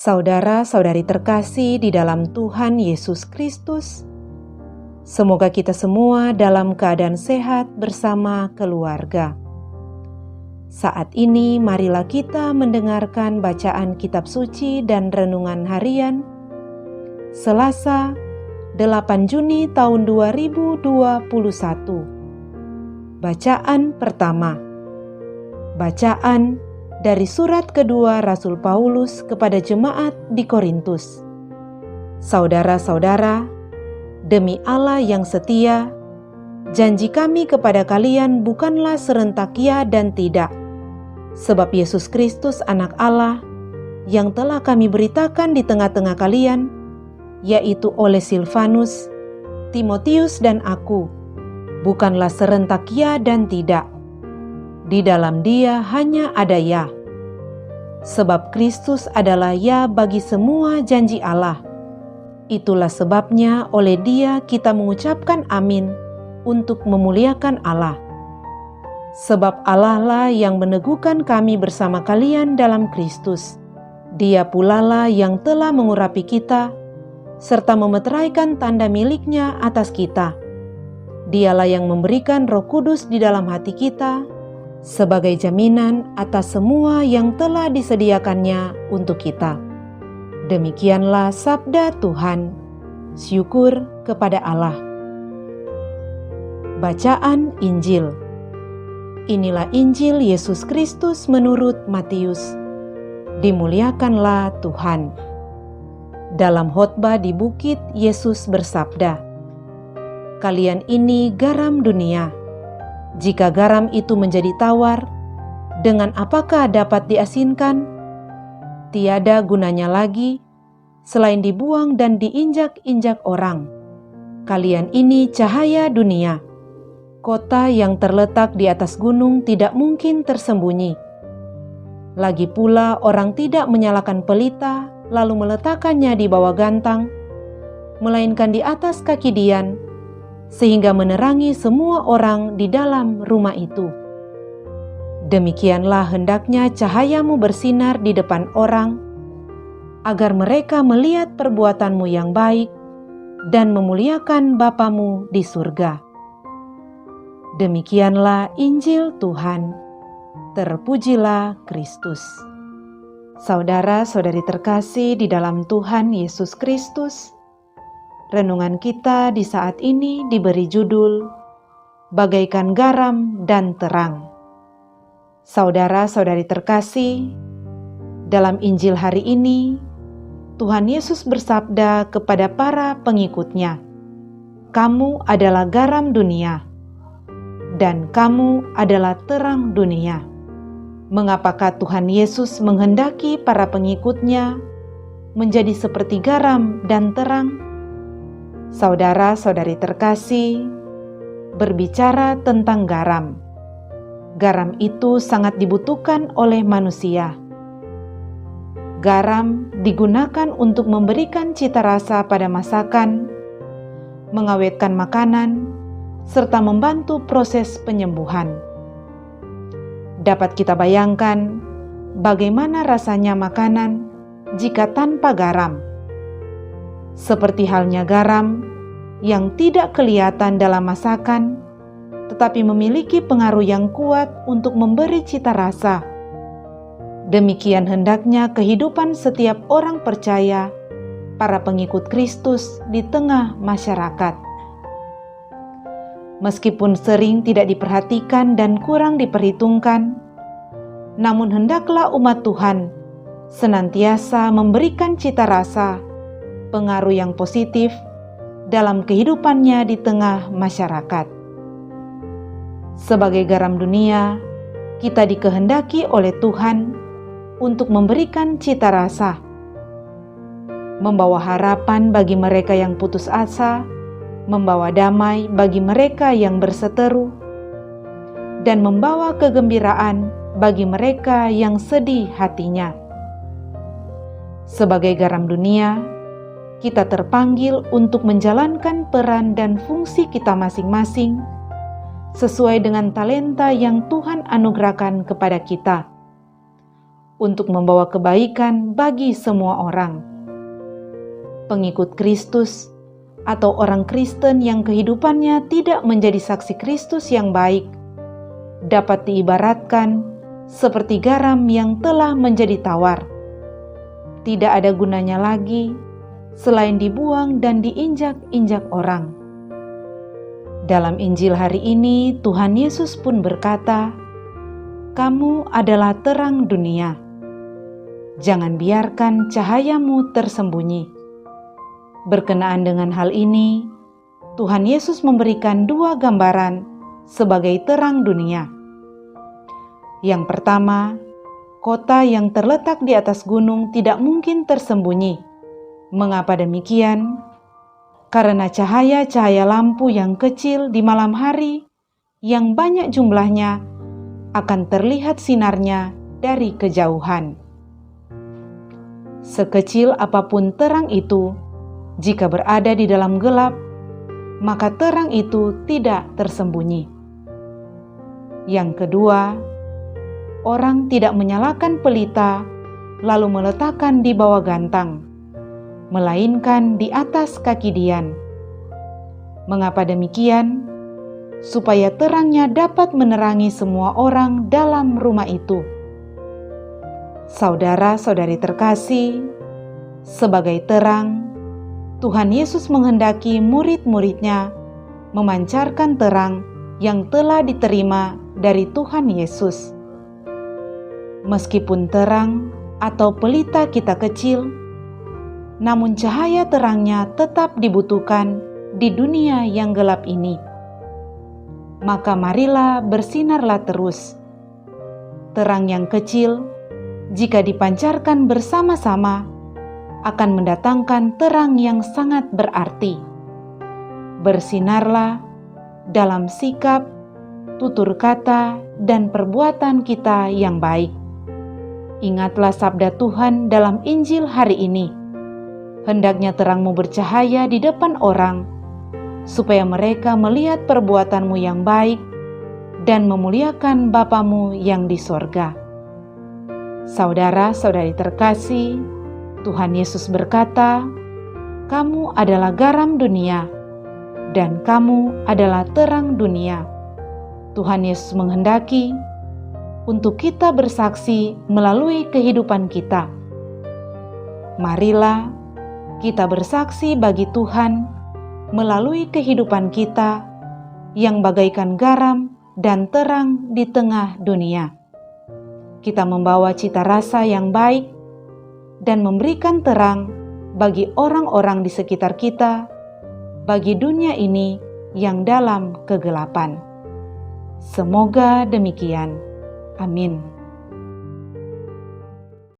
Saudara-saudari terkasih di dalam Tuhan Yesus Kristus, semoga kita semua dalam keadaan sehat bersama keluarga. Saat ini marilah kita mendengarkan bacaan kitab suci dan renungan harian Selasa 8 Juni tahun 2021. Bacaan pertama. Bacaan dari surat kedua Rasul Paulus kepada jemaat di Korintus. Saudara-saudara, demi Allah yang setia, janji kami kepada kalian bukanlah serentak ya dan tidak, sebab Yesus Kristus anak Allah yang telah kami beritakan di tengah-tengah kalian, yaitu oleh Silvanus, Timotius dan aku, bukanlah serentak ya dan tidak. Di dalam Dia hanya ada ya. Sebab Kristus adalah ya bagi semua janji Allah. Itulah sebabnya oleh Dia kita mengucapkan amin untuk memuliakan Allah. Sebab Allah lah yang meneguhkan kami bersama kalian dalam Kristus. Dia pula lah yang telah mengurapi kita, serta memeteraikan tanda miliknya atas kita. Dialah yang memberikan Roh Kudus di dalam hati kita, sebagai jaminan atas semua yang telah disediakannya untuk kita. Demikianlah sabda Tuhan. Syukur kepada Allah. Bacaan Injil. Inilah Injil Yesus Kristus menurut Matius. Dimuliakanlah Tuhan. Dalam khotbah di bukit, Yesus bersabda, "Kalian ini garam dunia. Jika garam itu menjadi tawar, dengan apakah dapat diasinkan? Tiada gunanya lagi, selain dibuang dan diinjak-injak orang. Kalian ini cahaya dunia. Kota yang terletak di atas gunung tidak mungkin tersembunyi. Lagi pula orang tidak menyalakan pelita, lalu meletakkannya di bawah gantang, melainkan di atas kaki dian, sehingga menerangi semua orang di dalam rumah itu. Demikianlah hendaknya cahayamu bersinar di depan orang, agar mereka melihat perbuatanmu yang baik dan memuliakan Bapamu di surga." Demikianlah Injil Tuhan. Terpujilah Kristus. Saudara-saudari terkasih di dalam Tuhan Yesus Kristus, renungan kita di saat ini diberi judul Bagaikan Garam dan Terang. Saudara-saudari terkasih, dalam Injil hari ini, Tuhan Yesus bersabda kepada para pengikutnya, "Kamu adalah garam dunia, dan kamu adalah terang dunia." Mengapakah Tuhan Yesus menghendaki para pengikutnya menjadi seperti garam dan terang? Saudara-saudari terkasih, berbicara tentang garam. Garam itu sangat dibutuhkan oleh manusia. Garam digunakan untuk memberikan cita rasa pada masakan, mengawetkan makanan, serta membantu proses penyembuhan. Dapat kita bayangkan bagaimana rasanya makanan jika tanpa garam. Seperti halnya garam yang tidak kelihatan dalam masakan, tetapi memiliki pengaruh yang kuat untuk memberi cita rasa. Demikian hendaknya kehidupan setiap orang percaya, para pengikut Kristus di tengah masyarakat. Meskipun sering tidak diperhatikan dan kurang diperhitungkan, namun hendaklah umat Tuhan senantiasa memberikan cita rasa, pengaruh yang positif dalam kehidupannya di tengah masyarakat. Sebagai garam dunia, kita dikehendaki oleh Tuhan untuk memberikan cita rasa, membawa harapan bagi mereka yang putus asa, membawa damai bagi mereka yang berseteru, dan membawa kegembiraan bagi mereka yang sedih hatinya. Sebagai garam dunia, kita terpanggil untuk menjalankan peran dan fungsi kita masing-masing sesuai dengan talenta yang Tuhan anugerahkan kepada kita, untuk membawa kebaikan bagi semua orang. Pengikut Kristus atau orang Kristen yang kehidupannya tidak menjadi saksi Kristus yang baik dapat diibaratkan seperti garam yang telah menjadi tawar. Tidak ada gunanya lagi selain dibuang dan diinjak-injak orang. Dalam Injil hari ini, Tuhan Yesus pun berkata, "Kamu adalah terang dunia. Jangan biarkan cahayamu tersembunyi." Berkenaan dengan hal ini, Tuhan Yesus memberikan dua gambaran sebagai terang dunia. Yang pertama, kota yang terletak di atas gunung tidak mungkin tersembunyi. Mengapa demikian? Karena cahaya-cahaya lampu yang kecil di malam hari yang banyak jumlahnya akan terlihat sinarnya dari kejauhan. Sekecil apapun terang itu, jika berada di dalam gelap, maka terang itu tidak tersembunyi. Yang kedua, orang tidak menyalakan pelita lalu meletakkan di bawah gantang, melainkan di atas kaki dian. Mengapa demikian? Supaya terangnya dapat menerangi semua orang dalam rumah itu. Saudara-saudari terkasih, sebagai terang, Tuhan Yesus menghendaki murid-muridnya memancarkan terang yang telah diterima dari Tuhan Yesus. Meskipun terang atau pelita kita kecil, namun cahaya terangnya tetap dibutuhkan di dunia yang gelap ini. Maka marilah bersinarlah terus. Terang yang kecil, jika dipancarkan bersama-sama, akan mendatangkan terang yang sangat berarti. Bersinarlah dalam sikap, tutur kata, dan perbuatan kita yang baik. Ingatlah sabda Tuhan dalam Injil hari ini. Hendaknya terangmu bercahaya di depan orang, supaya mereka melihat perbuatanmu yang baik dan memuliakan Bapamu yang di sorga. Saudara-saudari terkasih, Tuhan Yesus berkata, "Kamu adalah garam dunia, dan kamu adalah terang dunia." Tuhan Yesus menghendaki untuk kita bersaksi melalui kehidupan kita. Marilah kita bersaksi bagi Tuhan melalui kehidupan kita yang bagaikan garam dan terang di tengah dunia. Kita membawa cita rasa yang baik dan memberikan terang bagi orang-orang di sekitar kita, bagi dunia ini yang dalam kegelapan. Semoga demikian. Amin.